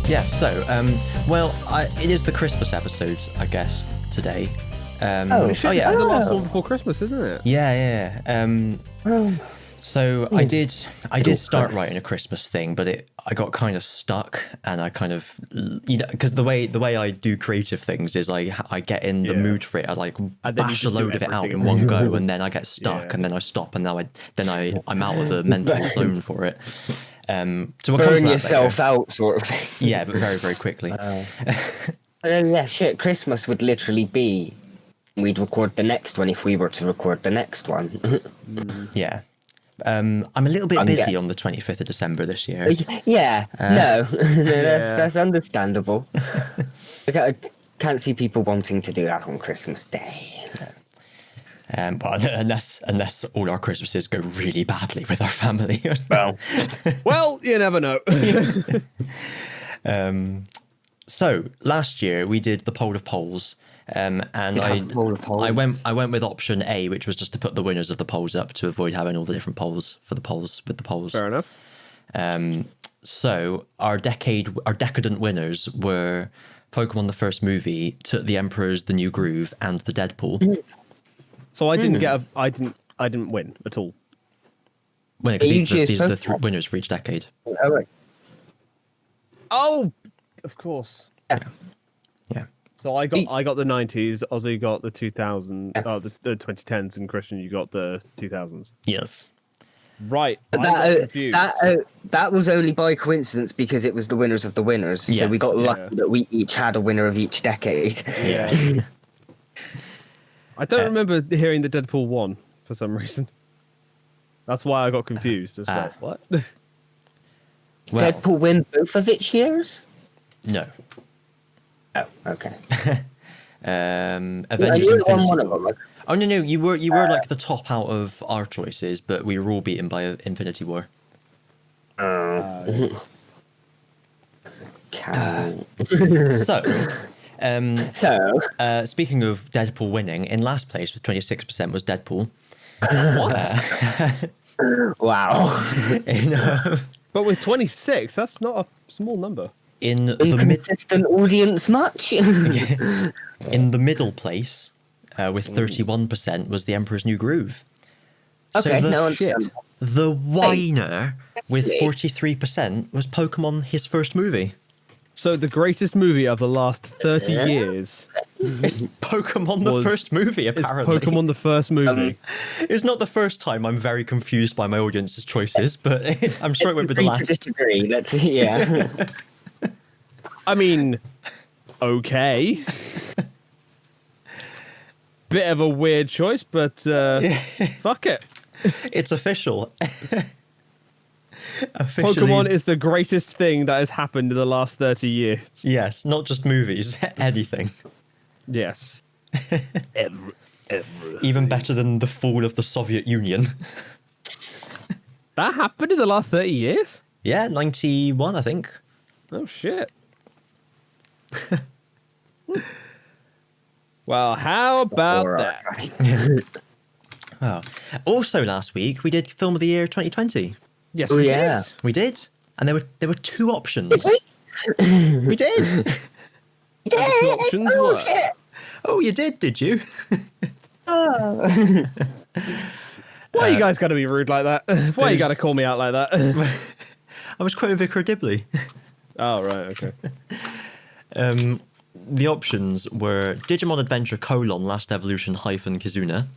Yeah, so, it is the Christmas episodes, I guess, today. This is the last one before Christmas, isn't it? Yeah. So I did start writing a Christmas thing, but I got kind of stuck, and I kind of, because the way I do creative things is I get in the mood for it. I bash a load of it out in one go, and then I get stuck, and then I stop, and I'm out of the mental zone for it. So we'll burn yourself out, sort of thing. Yeah, but very, very quickly. Christmas would literally be, we'd record the next one if we were to record the next one. Yeah. I'm a little bit busy on the 25th of December this year. That's understandable. I can't see people wanting to do that on Christmas Day. But unless all our Christmases go really badly with our family. Well, you never know. So last year we did the poll of polls, and I went with option A, which was just to put the winners of the polls up to avoid having all the different polls for the polls with the polls. Fair enough. So our decadent winners were Pokemon the first movie, The Emperor's The New Groove, and the Deadpool. So I didn't win at all. Well, because these are the winners for each decade. Oh, right. Oh, of course. Yeah. So I got the 90s, Ozzy got the 2000s, the 2010s, and Kristian, you got the 2000s. Yes. Right. That was only by coincidence because it was the winners of the winners. Yeah. So we got lucky that we each had a winner of each decade. Yeah. I don't remember hearing the Deadpool 1 for some reason. That's why I got confused. It's like, what? Well, Deadpool win both of its years? No. Oh, okay. Avengers Infinity War. Oh no, you were like the top out of our choices, but we were all beaten by Infinity War. So, speaking of Deadpool winning, in last place with 26% was Deadpool. What? Wow. But with 26, that's not a small number. In the consistent audience much? In the middle place, with 31%, was The Emperor's New Groove. Okay, The whiner with 43% was Pokemon His First Movie. So the greatest movie of the last 30 years. It's Pokemon the first movie, apparently. It's Pokemon the first movie. It's not the first time I'm very confused by my audience's choices, but I'm sure it won't be the last. Disagree. I mean, okay. Bit of a weird choice, but fuck it. It's official. Pokemon is the greatest thing that has happened in the last 30 years. Yes, not just movies, anything. Yes. Ever. Even better than the fall of the Soviet Union. That happened in the last 30 years? Yeah, 91, I think. Oh, shit. Well, how about that? Oh. Also last week, we did Film of the Year 2020. Yes, we did. We did. And there were two options. We did. The two options were... Oh, you did you? Why you guys got to be rude like that? Why you got to call me out like that? I was quoting Vicar Dibley. Oh, right, okay. The options were Digimon Adventure : Last Evolution - Kizuna,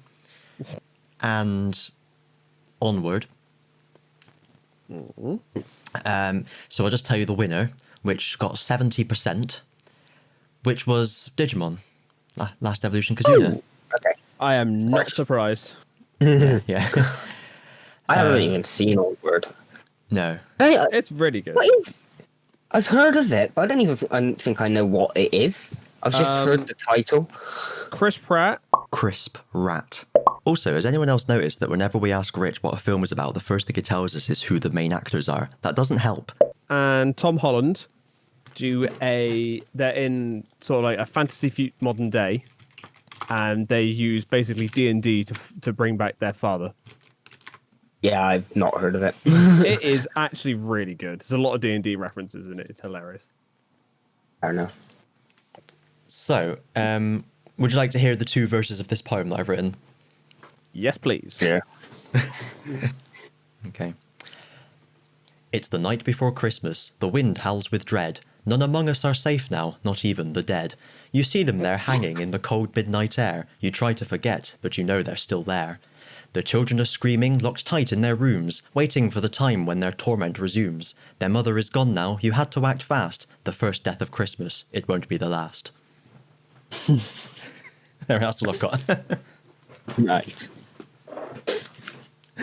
and Onward. Mm-hmm. So I'll just tell you the winner, which got 70%, which was Digimon Last Evolution Kizuna. Okay. I am not surprised. Yeah. I haven't even seen Onward. No. It's really good. I've heard of it, but I don't think I know what it is. I've just heard the title. Chris Pratt. Crisp Rat. Also, has anyone else noticed that whenever we ask Rich what a film is about, the first thing he tells us is who the main actors are? That doesn't help. And Tom Holland they're in sort of like a fantasy modern day, and they use basically D&D to bring back their father. Yeah, I've not heard of it. It is actually really good. There's a lot of D&D references in it. It's hilarious. Fair enough. So, would you like to hear the 2 verses of this poem that I've written? Yes, please. Yeah. Okay. It's the night before Christmas. The wind howls with dread. None among us are safe now, not even the dead. You see them there hanging in the cold midnight air. You try to forget, but you know they're still there. The children are screaming, locked tight in their rooms, waiting for the time when their torment resumes. Their mother is gone now, you had to act fast. The first death of Christmas, it won't be the last. That's all I've got. Nice.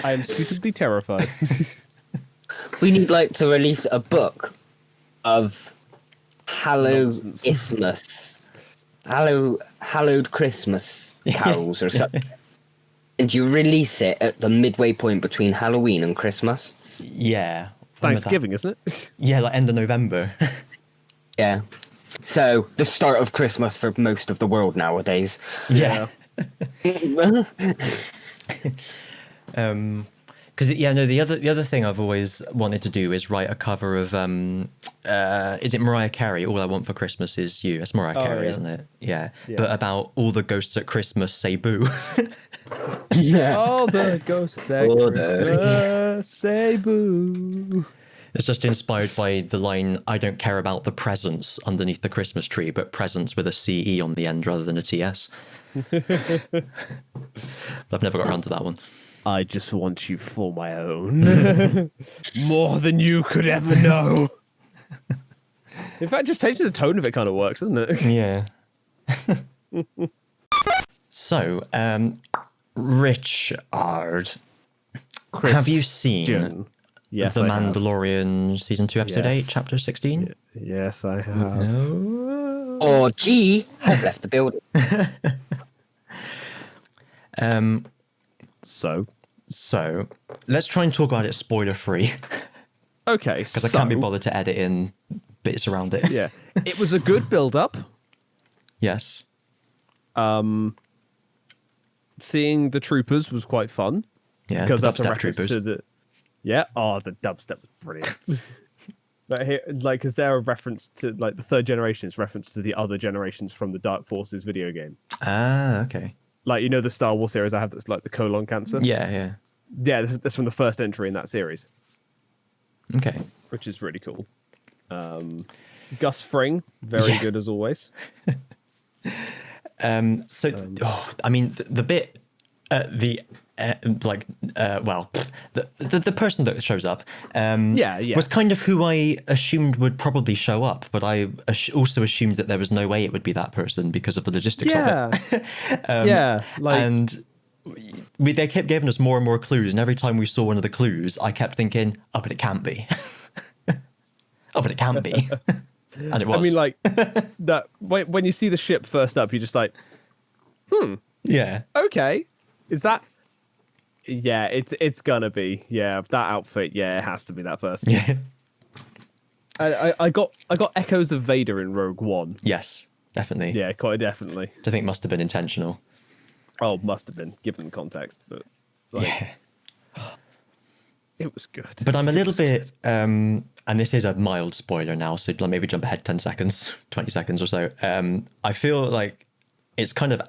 I am suitably terrified. We need to release a book of Nonsense. Xmas, hallowed Christmas carols or something. And you release it at the midway point between Halloween and Christmas. Yeah. It's Thanksgiving, isn't it? Yeah, like end of November. Yeah. So the start of Christmas for most of the world nowadays. Yeah. Because the other thing I've always wanted to do is write a cover of is it Mariah Carey? All I Want for Christmas Is You. It's Mariah Carey, yeah. isn't it? Yeah. Yeah. But about all the ghosts at Christmas say boo. Yeah. All the ghosts at Christmas say boo. It's just inspired by the line, I don't care about the presents underneath the Christmas tree, but presents with a CE on the end rather than a TS. I've never got around to that one. I just want you for my own. More than you could ever know. In fact, just changing the tone of it kind of works, doesn't it? Yeah. So, Richard, have you seen Yes, The I have. Mandalorian Season 2, Episode 8, Yes. Chapter 16? Yes, I have. No. Or G have left the building. So, let's try and talk about it spoiler-free, Okay, because I can't be bothered to edit in bits around it. Yeah, it was a good build-up. Yes. Seeing the troopers was quite fun. Yeah, because the that's a dubstep reference troopers. to the. Yeah, the dubstep was brilliant. But here, because they're a reference to the third generation is reference to the other generations from the Dark Forces video game. Ah, okay. The Star Wars series I have that's like the colon cancer. Yeah. Yeah, that's from the first entry in that series, Okay. which is really cool. Gus Fring, very Yeah. good as always. I mean, the bit at the the person that shows up Yeah. was kind of who I assumed would probably show up, but I also assumed that there was no way it would be that person because of the logistics of it. And they kept giving us more and more clues, and every time we saw one of the clues, I kept thinking, oh, but it can't be. Oh, but it can be. And it was. I mean, that when you see the ship first up, you're just like, yeah. okay, is that? Yeah, it's gonna be. Yeah, that outfit. Yeah, it has to be that person. Yeah. I got echoes of Vader in Rogue One. Yes, definitely. Yeah, quite definitely. I think must have been intentional. Oh, must have been given context, but Yeah. it was good. But I'm a little bit, and this is a mild spoiler now, so maybe jump ahead 10 seconds, 20 seconds or so. I feel like it's kind of,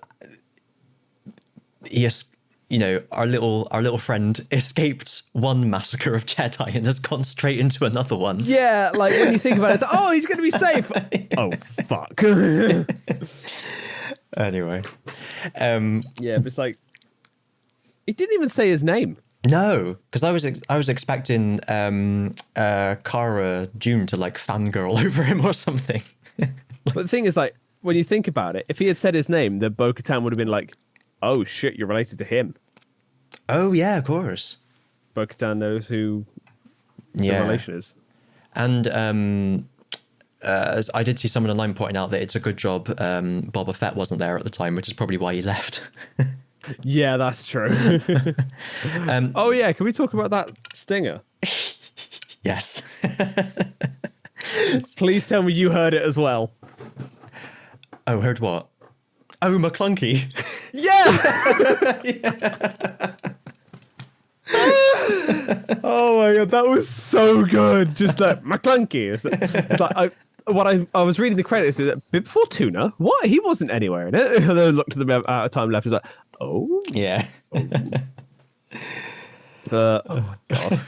our little friend escaped one massacre of Jedi and has gone straight into another one. Yeah, when you think about it, it's like, oh, he's gonna be safe. Oh, fuck. Anyway. Yeah, but it's like, he didn't even say his name. No, because I was expecting Cara Dune to fangirl over him or something. But the thing is, when you think about it, if he had said his name, then Bo-Katan would have been like, oh shit, you're related to him. Oh yeah, of course. Bo-Katan knows who the relation is. And as I did see someone online pointing out that it's a good job Boba Fett wasn't there at the time, which is probably why he left. Yeah, that's true. Oh yeah, can we talk about that stinger? Yes. Please tell me you heard it as well. Oh, heard what? Oh, McClunky. Yeah! Oh my god, that was so good. Just like McClunky. It's like I was reading the credits, a bit before Tuna. What? He wasn't anywhere in it. And then I looked at the amount of time left. I was like, oh, Yeah. oh god.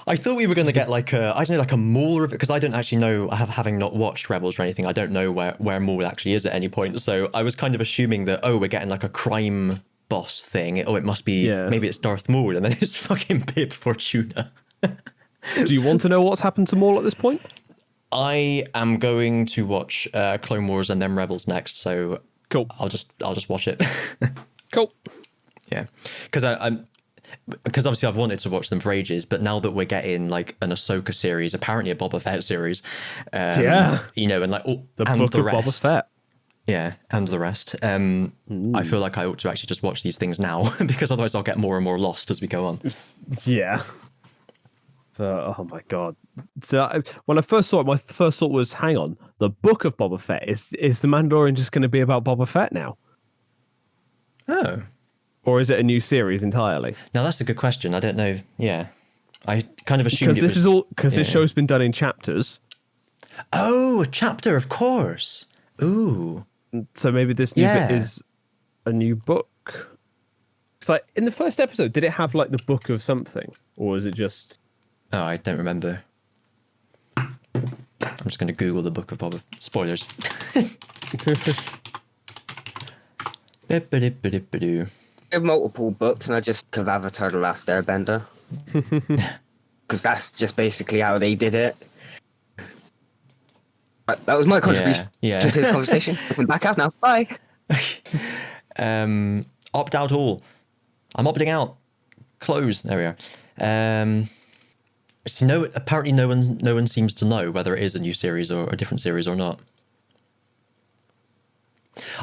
I thought we were going to get like a Maul of it, because I don't actually know, having not watched Rebels or anything, I don't know where Maul actually is at any point. So I was kind of assuming that, we're getting like a crime boss thing. It must be, maybe it's Darth Maul, and then it's fucking Bib Fortuna. Do you want to know what's happened to Maul at this point? I am going to watch Clone Wars and then Rebels next, so Cool. I'll just watch it. Cool. Yeah, because obviously I've wanted to watch them for ages, but now that we're getting like an Ahsoka series, apparently a Boba Fett series, you know, and like The and Book the of rest, Boba Fett. yeah, and the rest. I feel like I ought to actually just watch these things now because otherwise I'll get more and more lost as we go on. Yeah. Oh my god! So when I first saw it, my first thought was, "Hang on, the Book of Boba Fett is the Mandalorian just going to be about Boba Fett now, Oh, or is it a new series entirely?" now that's a good question. I don't know. Yeah, I kind of assumed Because this show's been done in chapters. Oh, a chapter, of course. Ooh. So maybe this new bit is a new book. It's like in the first episode, did it have like the book of something, or was it just? Oh, I don't remember. I'm just going to Google the Book of Boba. Spoilers. Bippity-bippity-bidoo. I have multiple books, and I just have Avatar: The Last Airbender, because that's just basically how they did it. But that was my contribution Yeah. to this conversation. I'm back out now. Bye. Opt out all. I'm opting out. Close. There we are. So apparently no one seems to know whether it is a new series or a different series or not.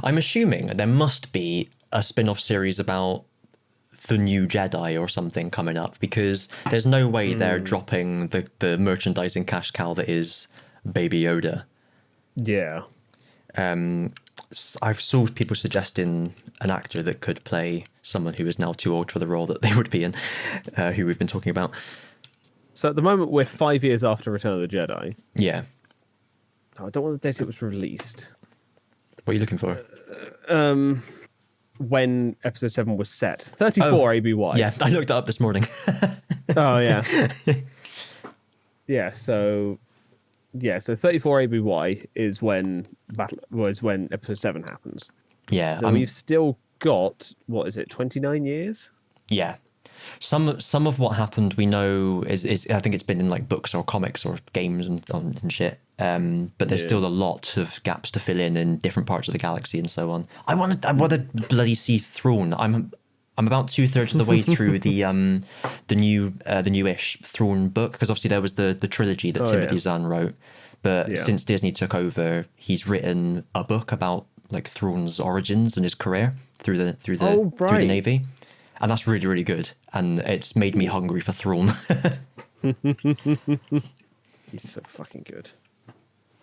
I'm assuming there must be a spin-off series about the new Jedi or something coming up, because there's no way they're dropping the merchandising cash cow that is Baby Yoda. Yeah. I've saw people suggesting an actor that could play someone who is now too old for the role that they would be in, who we've been talking about. So at the moment, we're 5 years after Return of the Jedi. Yeah. I don't want the date it was released. What are you looking for? When episode 7 was set. 34 ABY. Yeah, I looked that up this morning. Oh, yeah. So 34 ABY is when episode 7 happens. Yeah. So we've still got, 29 years? Yeah. Some of what happened we know is I think it's been in like books or comics or games and shit. But there's still a lot of gaps to fill in different parts of the galaxy and so on. I want to bloody see Thrawn. I'm about 2/3 of the way through the newish Thrawn book, because obviously there was the trilogy that Timothy Zahn wrote, but since Disney took over, he's written a book about like Thrawn's origins and his career through the Navy. And that's really, really good. And it's made me hungry for Thrawn. He's so fucking good.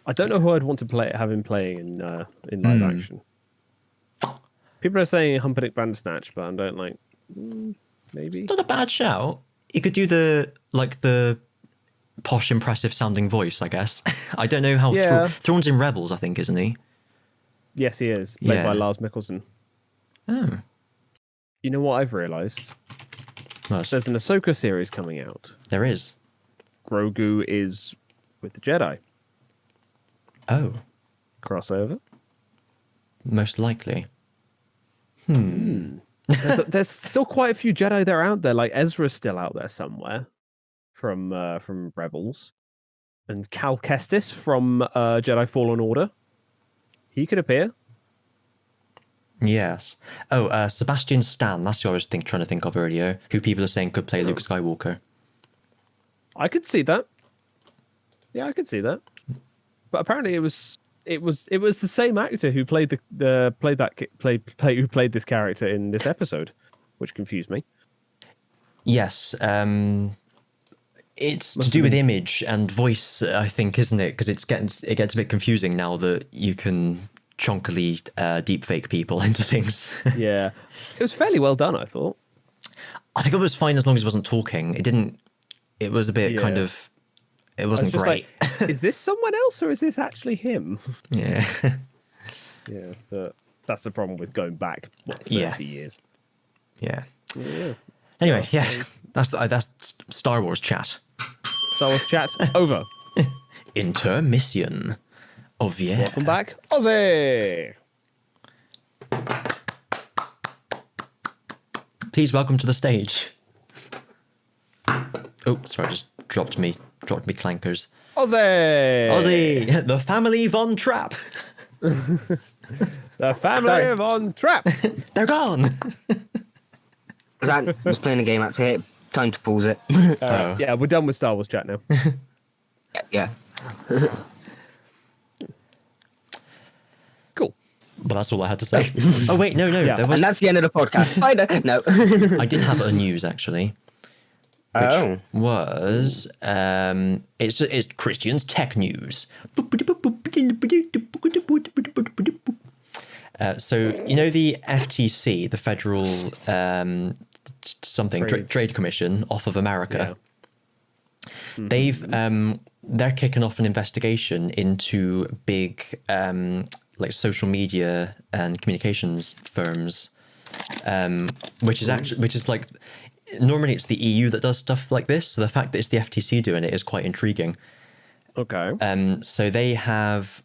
I don't know who I'd want to have him playing in live action. People are saying Humperdinck Bandersnatch, but I don't like. Maybe It's not a bad shout. You could do the posh, impressive sounding voice, I guess. I don't know how. Thrawn's in Rebels, I think, isn't he? Yes, he is. Played by Lars Mikkelsen. Oh. You know what I've realised? What? There's an Ahsoka series coming out. There is. Grogu is with the Jedi. Oh. Crossover? Most likely. There's still quite a few Jedi that are out there. Like Ezra's still out there somewhere from Rebels. And Cal Kestis from Jedi Fallen Order. He could appear. Yes. Oh, Sebastian Stan. That's who I was trying to think of earlier. Who people are saying could play Luke Skywalker. I could see that. Yeah, I could see that. But apparently, it was the same actor who played who played this character in this episode, which confused me. Yes. It's to do with image and voice, I think, isn't it? Because it gets a bit confusing now that you can chunkily deepfake people into things. Yeah, it was fairly well done, I thought. I think it was fine as long as he wasn't talking. It was a bit kind of. It I was wasn't just great. like, is this someone else or is this actually him? Yeah. Yeah, but that's the problem with going back, 30 Yeah. years. Yeah. Yeah. Anyway, yeah, that's Star Wars chat. Star Wars chat over. Intermission. Oh yeah. Welcome back, Ozzy! Please welcome to the stage. Oh, sorry, I just dropped me clankers. Ozzy! Ozzy, the family Von Trapp. The family of On Trap! They're gone. I was playing a game actually. Time to pause it. Oh. Yeah, we're done with Star Wars chat now. Yeah. Cool. But that's all I had to say. Oh wait, no, Yeah. there And was. that's the end of the podcast. Bye then. No. I did have a news actually, which Oh. was it's Kristian's tech news. So you know the FTC, the Federal Trade Commission off of America. Yeah. They're kicking off an investigation into big like social media and communications firms, which is like normally it's the EU that does stuff like this. So the fact that it's the FTC doing it is quite intriguing. Okay. So they have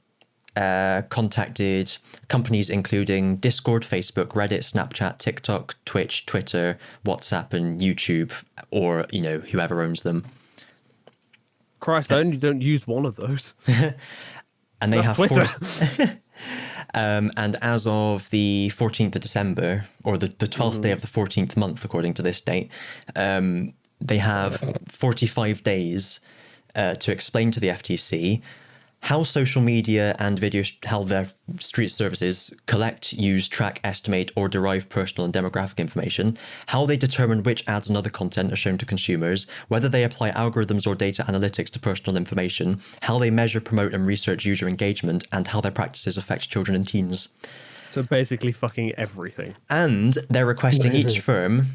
contacted companies including Discord, Facebook, Reddit, Snapchat, TikTok, Twitch, Twitter, WhatsApp, and YouTube, or whoever owns them. Christ, I only don't use one of those. And they have Twitter. and as of the 14th of December, or the 12th day of the 14th month, according to this date, they have 45 days to explain to the FTC how social media and how their street services collect, use, track, estimate, or derive personal and demographic information, how they determine which ads and other content are shown to consumers, whether they apply algorithms or data analytics to personal information, how they measure, promote, and research user engagement, and how their practices affect children and teens. So basically fucking everything. And they're requesting each firm...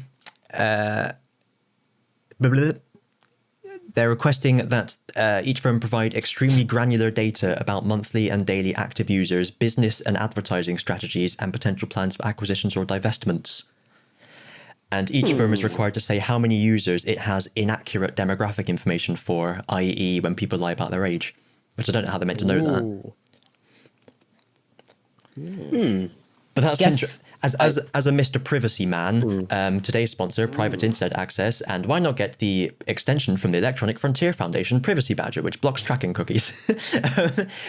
They're requesting that each firm provide extremely granular data about monthly and daily active users, business and advertising strategies, and potential plans for acquisitions or divestments. And each firm is required to say how many users it has inaccurate demographic information for, i.e. when people lie about their age. Which I don't know how they're meant to know that. But that's interesting. As a Mr. Privacy man, today's sponsor, Private Internet Access, and why not get the extension from the Electronic Frontier Foundation, Privacy Badger, which blocks tracking cookies.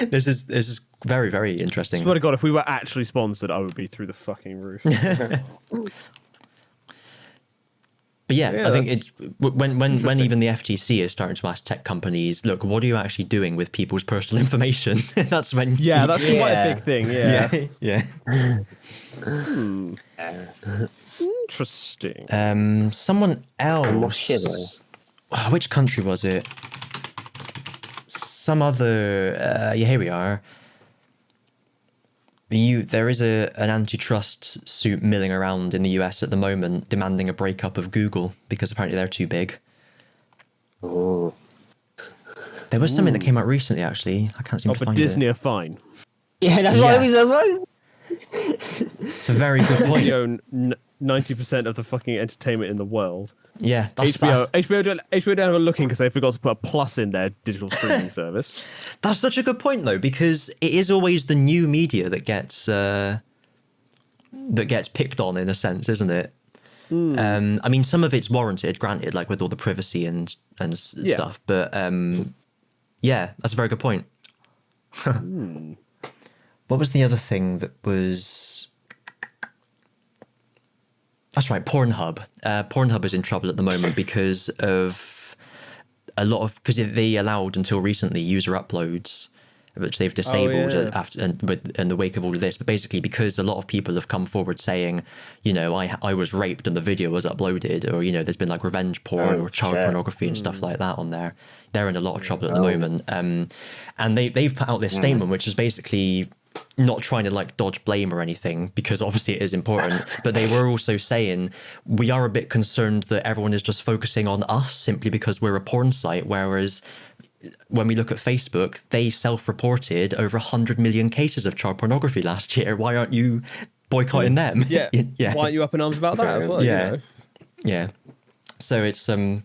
This is very, very interesting. Swear to God, if we were actually sponsored, I would be through the fucking roof. But yeah, Yeah, I think it's when even the FTC is starting to ask tech companies, look, what are you actually doing with people's personal information? That's when Yeah, that's quite a big thing. Yeah. yeah. Interesting. Someone more shiver. Which country was it? Some other. Yeah, here we are. There is an antitrust suit milling around in the US at the moment, demanding a breakup of Google because apparently they're too big. Oh. There was something that came out recently, actually. I can't seem to But find Disney it. are fine. Yeah, that's Yeah. what I mean. That's what I mean. It's a very good point. They own 90% of the fucking entertainment in the world. Yeah, that's HBO don't have a looking because they forgot to put a plus in their digital streaming service. That's such a good point, though, because it is always the new media that gets picked on in a sense, isn't it? I mean, some of it's warranted, granted, like with all the privacy and stuff. But yeah, that's a very good point. What was the other thing that was? That's right, Pornhub. Pornhub is in trouble at the moment because of because they allowed until recently user uploads, which they've disabled in the wake of all of this. But basically, because a lot of people have come forward saying, I was raped and the video was uploaded, or there's been like revenge porn or child pornography and stuff like that on there. They're in a lot of trouble at the moment. And they've put out this statement, which is basically not trying to like dodge blame or anything, because obviously it is important, but they were also saying we are a bit concerned that everyone is just focusing on us simply because we're a porn site, whereas when we look at Facebook, they self-reported over 100 million cases of child pornography last year. Why aren't you boycotting them? Yeah. Yeah. Why aren't you up in arms about that as well? Yeah. You know? Yeah. So it's Just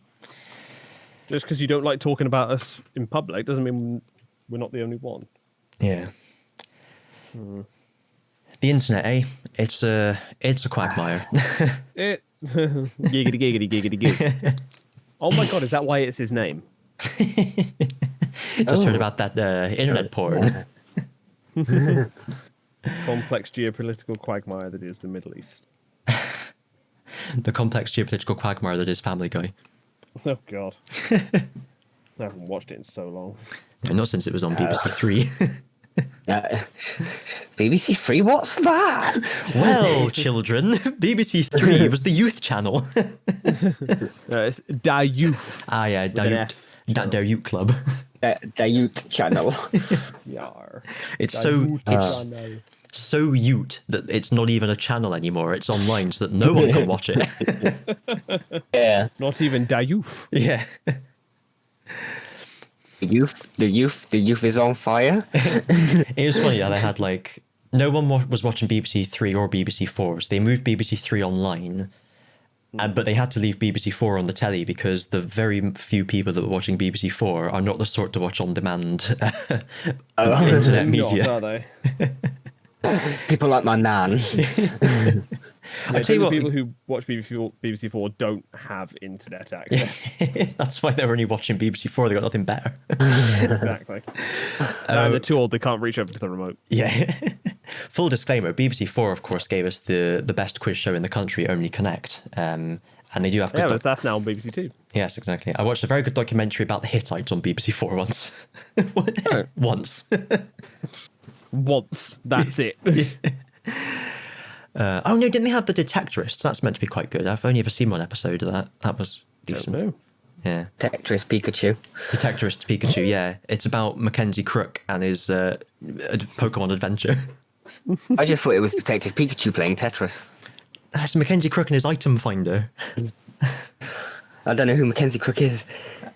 because you don't like talking about us in public doesn't mean we're not the only one. yeah. The internet, eh? It's a quagmire. It giggity giggity giggity gig. Oh my god, is that why it's his name? Just heard about that internet porn. Complex geopolitical quagmire that is the Middle East. The complex geopolitical quagmire that is Family Guy. Oh god. I haven't watched it in so long. Yeah, not since it was on BBC Three. BBC Three, what's that? Well, children, BBC Three was the youth channel. It's Da Youth. Yeah, an Der F. Youth Club. The youth channel. Yar. It's Da so Youth channel. so Ute that it's not even a channel anymore. It's online so that no one can watch it. Yeah. Not even Da Youth. Yeah. The youth is on fire. It was funny how they had like no one was watching BBC Three or BBC Four, so they moved BBC Three online, but they had to leave BBC Four on the telly because the very few people that were watching BBC Four are not the sort to watch on demand internet media. Not, are they? People like my nan. I tell you what, people who watch BBC Four don't have internet access. that's why they're only watching BBC Four. They got nothing better. Exactly. And they're too old. They can't reach over to the remote. Yeah. Full disclaimer: BBC Four, of course, gave us the best quiz show in the country, Only Connect. And they do have good Yeah, but that's now on BBC Two. Yes, exactly. I watched a very good documentary about the Hittites on BBC Four once. Once. Once. That's it. Oh no, didn't they have the Detectorists? That's meant to be quite good. I've only ever seen one episode of that. That was decent. No. Yeah. Tetris Pikachu. Detectorists Pikachu, yeah. It's about Mackenzie Crook and his Pokemon adventure. I just thought it was Detective Pikachu playing Tetris. That's Mackenzie Crook and his item finder. I don't know who Mackenzie Crook is.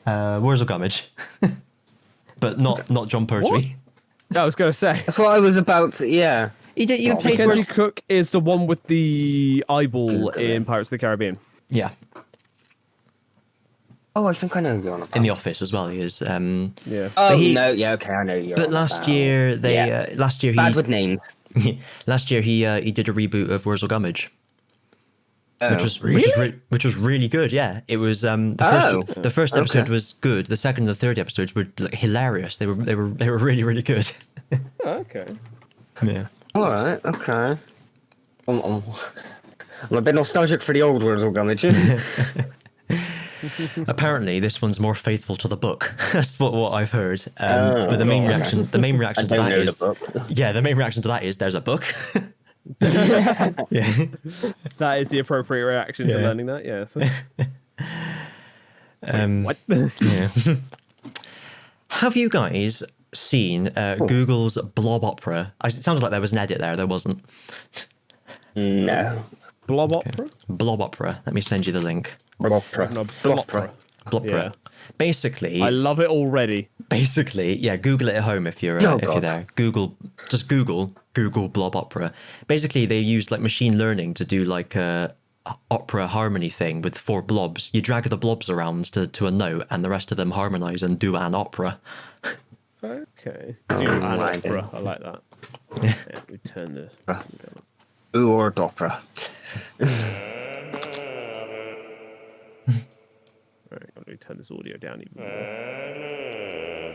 Wurzel Gummidge. But not John Pertwee. I was going to say. That's what I was about to, yeah. He did. You played Mackenzie Wurzel. Cook is the one with the eyeball in Pirates of the Caribbean. Yeah, Oh, I think I know who you're on about. in The Office as well. He is. Yeah. Oh, he- no, yeah, okay, I know who you're But on last about. year they. Yeah. Last year Bad he. with names. Last year he did a reboot of Wurzel Gummidge. Oh, Which was really good. Yeah, it was the first episode was good. The second and the third episodes were like, hilarious. They were really really good. Okay. Yeah. All right, okay. I'm a bit nostalgic for the old Wurzel Gummidge. Apparently, this one's more faithful to the book. That's what I've heard. But the main reaction to that is the main reaction to that is there's a book. Yeah. That is the appropriate reaction to Yeah. learning that, yes. What? Yeah. Have you guys seen Google's Blob Opera? It sounded like there was an edit there. There wasn't. No. Blob Opera? Blob Opera. Let me send you the link. Blopra. No, Blopra. Blopera. Yeah. Basically, I love it already. yeah. Google it at home if you're Oh, if you're God. there. Google Blob Opera. Basically, they use like machine learning to do like a opera harmony thing with 4 blobs. You drag the blobs around to a note, and the rest of them harmonize and do an opera. Okay. Oh, Do an my opera. God. I like that. Yeah, we turn the... Ooh, or Dopra. Right, I'm going to turn this audio down even more.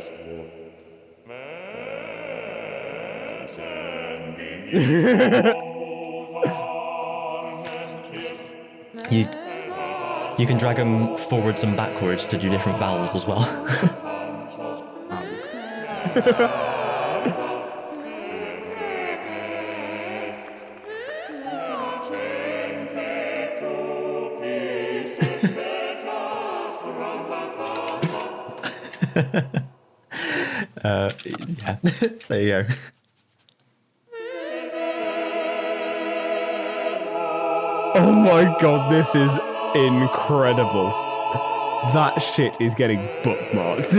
You can drag them forwards and backwards to do different vowels as well. Yeah, there you go. Oh my god, this is incredible. That shit is getting bookmarked.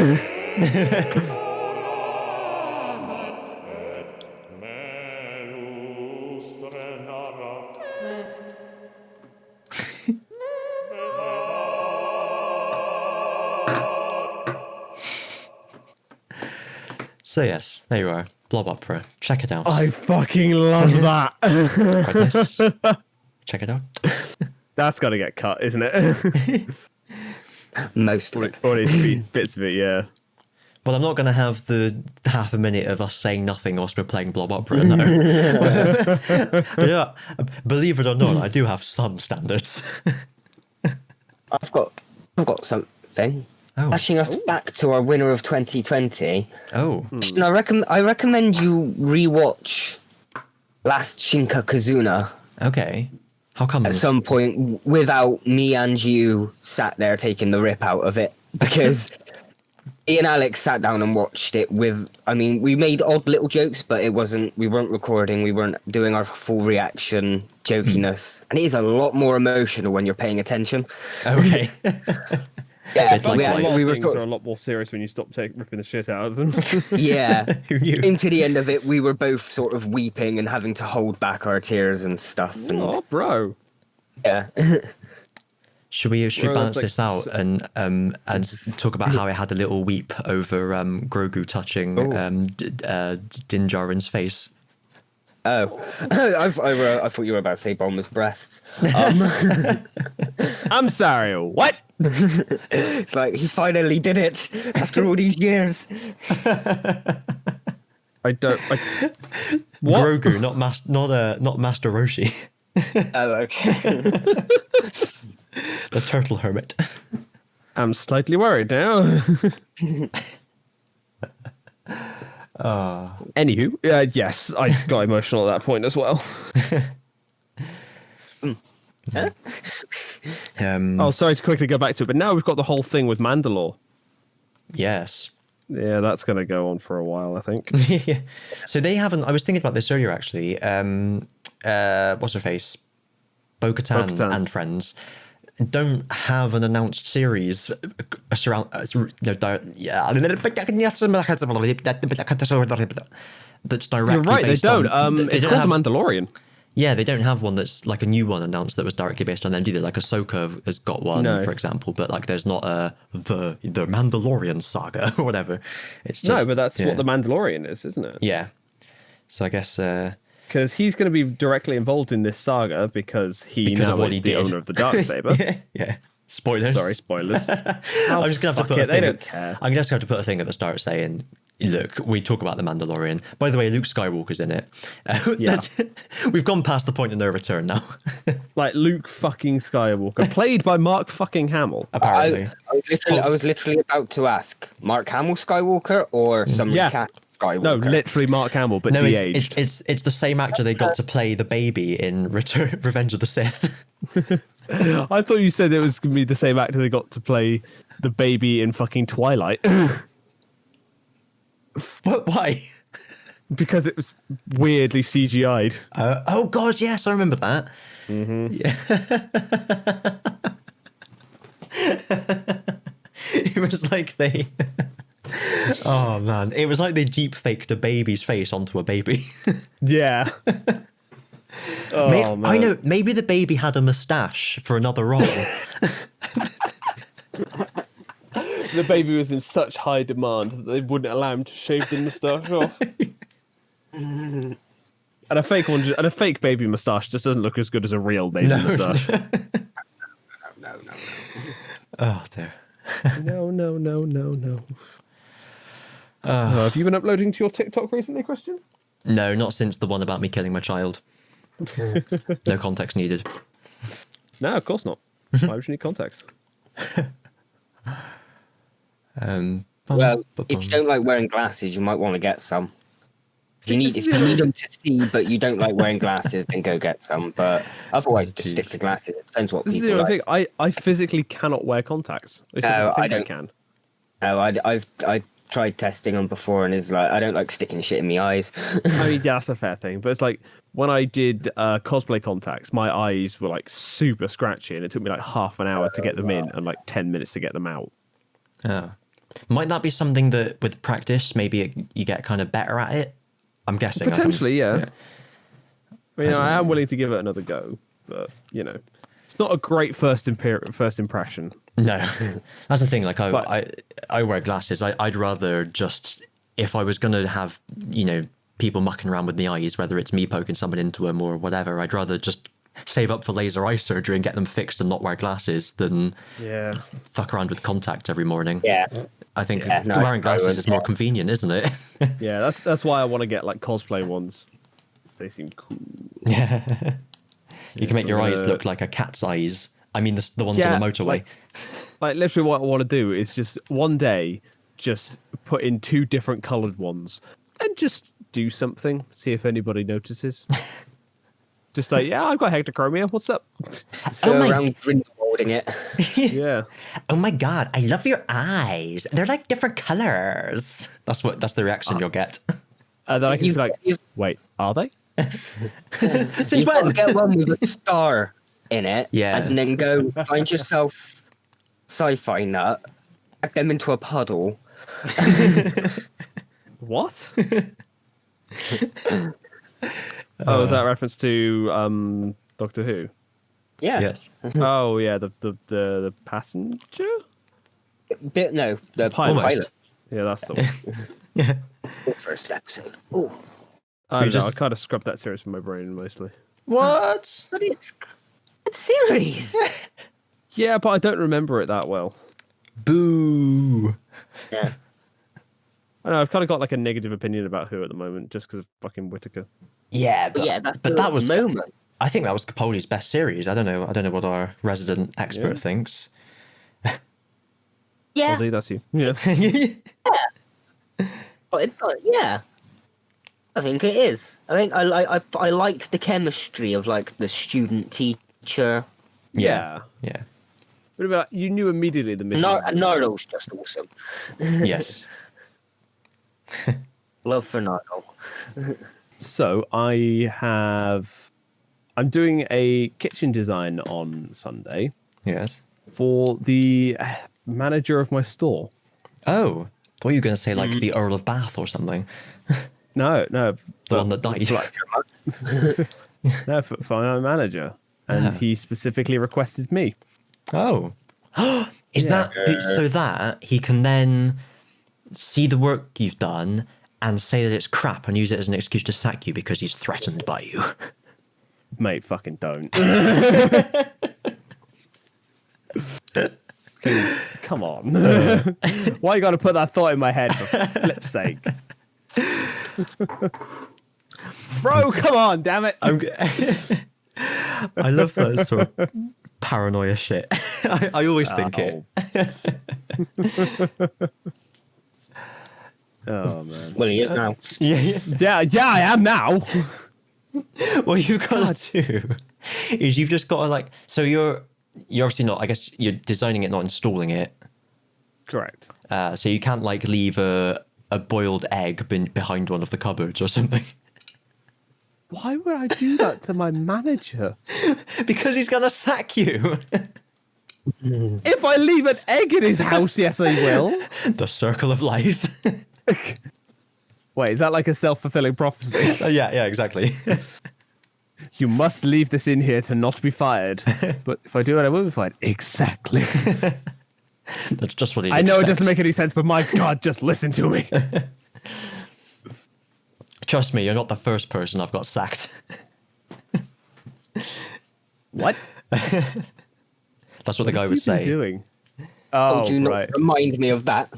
So yes, there you are. Blob Opera. Check it out. I fucking love that. Quite nice. Check it out. That's got to get cut, isn't it? Most of it. All these bits of it, yeah. Well, I'm not going to have the half a minute of us saying nothing whilst we're playing Blob Opera, no. But yeah, believe it or not, I do have some standards. I've got something. Oh. Dashing us back to our winner of 2020. Oh. And I recommend you rewatch Last Shinka Kazuna Okay. How come? at some point without me and you sat there taking the rip out of it, because Ian and Alex sat down and watched it with. I mean, we made odd little jokes, but we weren't recording. We weren't doing our full reaction jokiness, and it is a lot more emotional when you're paying attention. Okay. Yeah, Bit like life. we were things are a lot more serious when you stop ripping the shit out of them. yeah. Who knew? Into the end of it, we were both sort of weeping and having to hold back our tears and stuff. And Oh, bro. yeah, Should we Well, balance that's this out and talk about how it had a little weep over Grogu touching Din Djarin's face? oh, I thought you were about to say Bulma's breasts. I'm sorry, what? It's like he finally did it after all these years. What? Grogu, not Master Roshi, Oh, okay. the turtle hermit. I'm slightly worried now. Anywho, yes, I got emotional at that point as well. Huh? Oh, sorry to quickly go back to it, but now we've got the whole thing with Mandalore. Yes. Yeah, that's going to go on for a while, I think. Yeah. So they haven't. I was thinking about this earlier, actually. What's her face? Bo-Katan Bo-Katan. and friends don't have an announced series surround. That's directly. You're right, they based don't. on, they It's don't called have, The Mandalorian. Yeah, they don't have one that's like a new one announced that was directly based on them, do they? Like Ahsoka has got one, No. for example, but like there's not the Mandalorian saga or whatever. It's just, No, but that's yeah. what The Mandalorian is, isn't it? Yeah. So I guess Because he's going to be directly involved in this saga because Because now of what is he the did. owner of the Darksaber. yeah. Spoilers. Sorry, spoilers. I'm just gonna have to Fuck put it, a they thing. don't care. I'm just gonna have to put a thing at the start saying, "Look, we talk about the Mandalorian." By the way, Luke Skywalker's in it. Yeah. We've gone past the point of no return now. Like Luke fucking Skywalker, played by Mark fucking Hamill. Apparently, I was literally about to ask Mark Hamill Skywalker or some Yeah. cat Skywalker. No, literally Mark Hamill, but no, de-aged. it's the same actor they got to play the baby in Revenge of the Sith. I thought you said it was going to be the same actor they got to play the baby in fucking Twilight. What? Why? Because it was weirdly CGI'd. Oh God, yes, I remember that. Yeah. It was like they. Oh man, it was like they deep faked a baby's face onto a baby. Yeah. Oh, man. I know. Maybe the baby had a moustache for another role. The baby was in such high demand that they wouldn't allow him to shave the moustache off. And a fake one, and a fake baby moustache just doesn't look as good as a real baby moustache. No. Oh dear. No. Have you been uploading to your TikTok recently, Kristian? No, not since the one about me killing my child. No context needed. No, of course not. Why would you need context? Well, if you don't like wearing glasses, you might want to get some. If you need them to see, but you don't like wearing glasses, then go get some. But otherwise, just stick to glasses. It depends what This is people the like. only thing. I physically cannot wear contacts. At least No, I think I don't. can. No, I tried testing them before, and it's like I don't like sticking shit in my eyes. I mean, yeah, that's a fair thing. But it's like when I did cosplay contacts, my eyes were like super scratchy, and it took me like half an hour to get them in and like 10 minutes to get them out. Oh. Might that be something that with practice, maybe you get kind of better at it? I'm guessing. Potentially, yeah. I mean, I am willing to give it another go, but it's not a great first impression. No, that's the thing. Like I wear glasses. I'd rather just, if I was gonna have people mucking around with the eyes, whether it's me poking someone into them or whatever, I'd rather just save up for laser eye surgery and get them fixed and not wear glasses than fuck around with contact every morning. Yeah. I think wearing glasses is more convenient, isn't it? Yeah, that's why I want to get like cosplay ones. They seem cool. Yeah. You can make your eyes look like a cat's eyes. I mean, the ones on the motorway. Like literally what I want to do is just one day just put in 2 different coloured ones and just do something, see if anybody notices. Just like, yeah, I've got hectochromia. What's up? Go around Grindelwalding it. Yeah. Oh my god, I love your eyes. They're like different colours. That's the reaction you'll get. And then I can be like, wait, are they? Since when? Get one with a star in it. Yeah. And then go find yourself sci-fi nut, pack them into a puddle. What? Oh, is that a reference to Doctor Who? Yeah. Yes. Oh yeah, the passenger? No, the Pilot. pilot. Yeah, that's the one. Yeah. First episode. Oh. I don't know, just- I kind of scrubbed that series from my brain mostly. What? But it's series. Yeah, but I don't remember it that well. Boo. Yeah. I know, I've kind of got like a negative opinion about Who at the moment just because of fucking Whittaker. Yeah, But yeah, that's but the that was moment. I think that was Capaldi's best series. I don't know what our resident expert thinks. Yeah. Ozzy, that's you. Yeah. But yeah. I think it is. I think I liked the chemistry of like the student teacher. Yeah. What about you knew immediately the missing? Nardal's just awesome. Yes. Love for Nardal. So I'm doing a kitchen design on Sunday Yes. for the manager of my store. Oh, thought you were going to say like the Earl of Bath or something. No, The one that died. no, for my manager, and he specifically requested me. Oh. Is that so that he can then see the work you've done and say that it's crap and use it as an excuse to sack you because he's threatened by you? Mate, fucking don't. Come on. Why you got to put that thought in my head for flip's sake? Bro, come on, damn it. I love that sort of paranoia shit. I always think it. Oh, man. Well, he is now. Yeah. Yeah, I am now. What you've got to do is you've just got to like. So you're obviously not. I guess you're designing it, not installing it. Correct. So you can't like leave a boiled egg behind one of the cupboards or something. Why would I do that to my manager? Because he's gonna sack you. If I leave an egg in his house, yes, I will. The circle of life. Wait, is that like a self-fulfilling prophecy? Yeah, exactly. You must leave this in here to not be fired. But if I do it, I will be fired. Exactly. That's just what he. I know it doesn't make any sense, but my God, just listen to me. Trust me, you're not the first person I've got sacked. What? That's what the guy What would have you been say. doing? Oh, do you right. not remind me of that?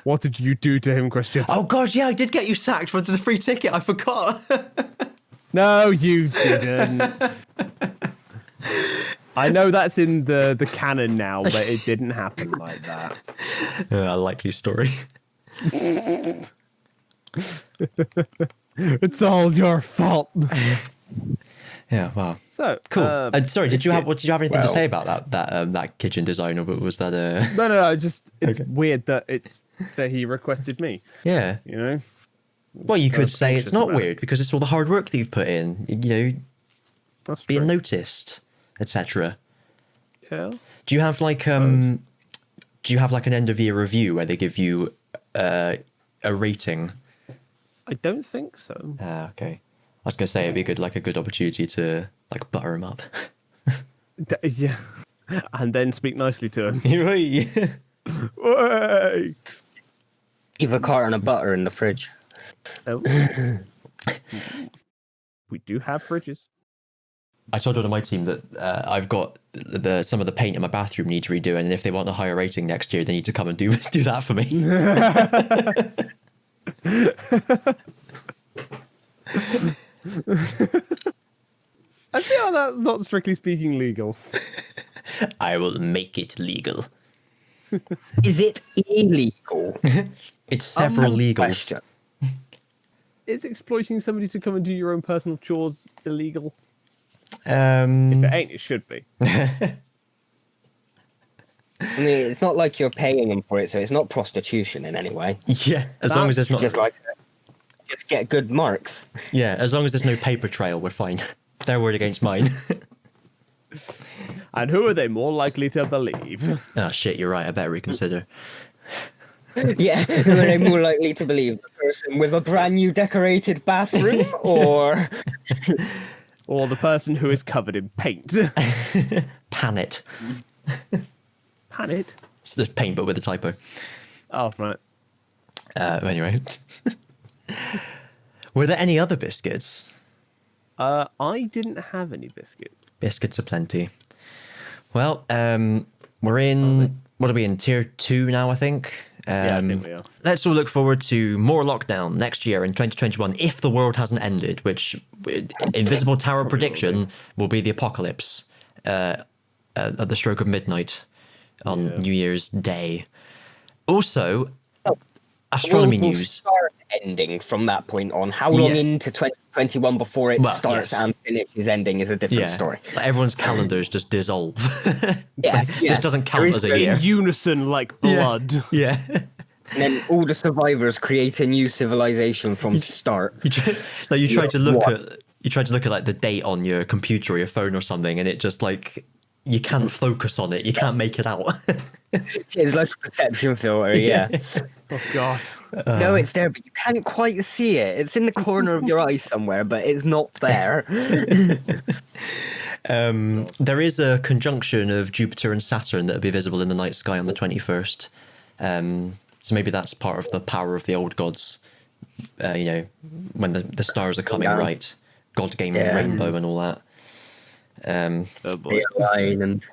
What did you do to him, Kristian? Oh gosh, yeah, I did get you sacked for the free ticket. I forgot. No, you didn't. I know that's in the canon now, but it didn't happen like that. A likely story. It's all your fault. Yeah, wow. So Cool. Sorry, did you have anything to well- say about that kitchen design, or was that a? No. Just it's Okay. weird that he requested me. Yeah. You know. Well, you could was say it's anxious not about it. weird because it's all the hard work that you've put in. You know, That's being true. noticed, etc. Yeah. Do you have like do do you have like an end of year review where they give you a rating? I don't think so. Okay. I was gonna say it'd be a good opportunity to like butter him up. Yeah, and then speak nicely to him. Hey. Way! Leave a carton of butter in the fridge. Oh. We do have fridges. I told one of my team that I've got some of the paint in my bathroom needs redoing, and if they want a higher rating next year, they need to come and do that for me. I feel like that's not strictly speaking legal. I will make it legal. Is it illegal? It's several legals. Question. Is exploiting somebody to come and do your own personal chores illegal? If Um, it ain't, it should be. I mean, it's not like you're paying them for it, so it's not prostitution in any way. yeah, as long as there's not. Just get good marks. Yeah, as long as there's no paper trail, we're fine. Their word against mine. And who are they more likely to believe? Oh shit, you're right. I better reconsider. Yeah, who are they more likely to believe? The person with a brand new decorated bathroom, or Or the person who is covered in paint? Pan it. Pan it? It's just paint, but with a typo. Oh, right. Anyway, were there any other biscuits? I didn't have any biscuits. Biscuits aplenty. Well, we're in. What are we in? Tier 2 now, I think. Yeah, I think we are. Let's all look forward to more lockdown next year in 2021 if the world hasn't ended, which Invisible Tower prediction will be the apocalypse at the stroke of midnight on New Year's Day. Also, astronomy world will news. start ending from that point on. How long Yeah. into 2021 before it Well, starts yes. and finishes ending is a different story. Like everyone's calendars just dissolve. Yeah, Just doesn't count There is as a no year. In unison like blood. Yeah. And then all the survivors create a new civilization from start. You try to look What? at like the date on your computer or your phone or something, and it just like you can't focus on it. You can't make it out. It's like a perception filter, yeah. Oh, God. No, it's there, but you can't quite see it. It's in the corner of your eye somewhere, but it's not there. There is a conjunction of Jupiter and Saturn that will be visible in the night sky on the 21st. So maybe that's part of the power of the old gods. When the stars are coming right, God gave me a rainbow and all that. Oh, boy. The line and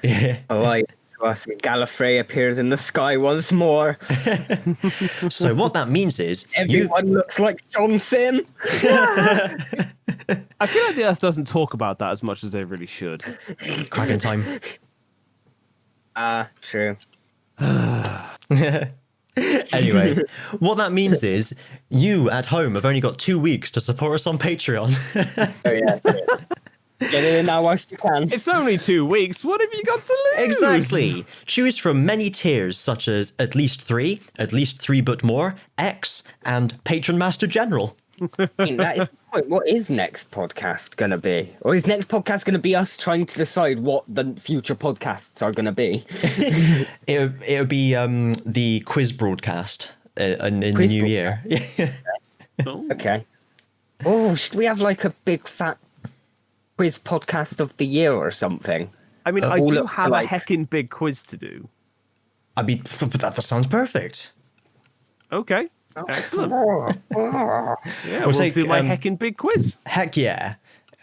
Yeah. light to us. Gallifrey appears in the sky once more. So what that means is Everyone looks like Johnson. I feel like the Earth doesn't talk about that as much as they really should. Kraken time. True. Anyway, what that means is you at home have only got 2 weeks to support us on Patreon. Oh, yeah. Get in now whilst you can. It's only 2 weeks. What have you got to lose? Exactly. Choose from many tiers such as at least 3 but more, X, and Patron Master General. I mean, that is the point. What is next podcast going to be? Or is next podcast going to be us trying to decide what the future podcasts are going to be? It'll be the quiz broadcast in the Quiz new year. Oh. Okay. Oh, should we have like a big fat quiz podcast of the year or something? I mean, I all do look have alike. a heckin' big quiz to do. I mean, that sounds perfect. Okay. Excellent. Oh. Yeah, We'll we'll take, do my um, heckin' big quiz. Heck yeah.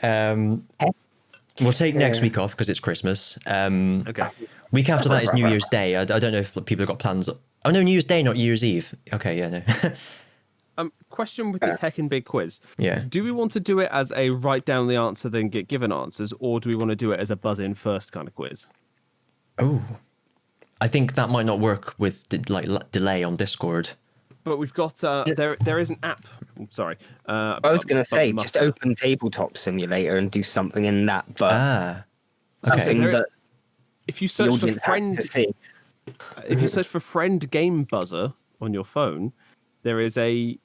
We'll take next week off because it's Christmas. Okay. Week after that is New Year's Day. I don't know if people have got plans. Oh no, New Year's Day, not New Year's Eve. Okay, yeah, no. Question with this heckin' big quiz. Yeah. Do we want to do it as a write down the answer then get given answers, or do we want to do it as a buzz in first kind of quiz? Oh, I think that might not work with delay on Discord. But we've got there is an app. Sorry. I was going to say, just open Tabletop Simulator and do something in that, but something There- that If you the search for audience friend, has to see. if you search for friend game buzzer on your phone, there is a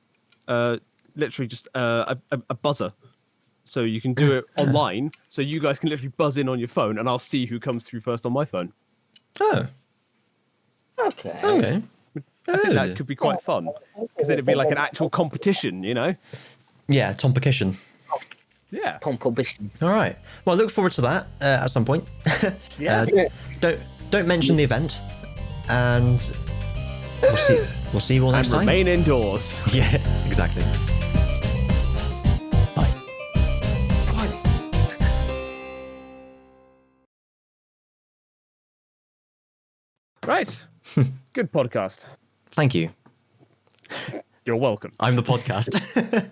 literally just a buzzer. So you can do it online. So you guys can literally buzz in on your phone, and I'll see who comes through first on my phone. Oh, Okay. Okay. I think that could be quite fun because then it'd be like an actual competition, you know? Yeah, competition. Yeah. Competition. All right. Well, I look forward to that at some point. Yeah. Don't mention the event, and we'll see you all next And time. remain indoors. Yeah, exactly. Bye. Right. Good podcast. Thank you. You're welcome. I'm the podcast.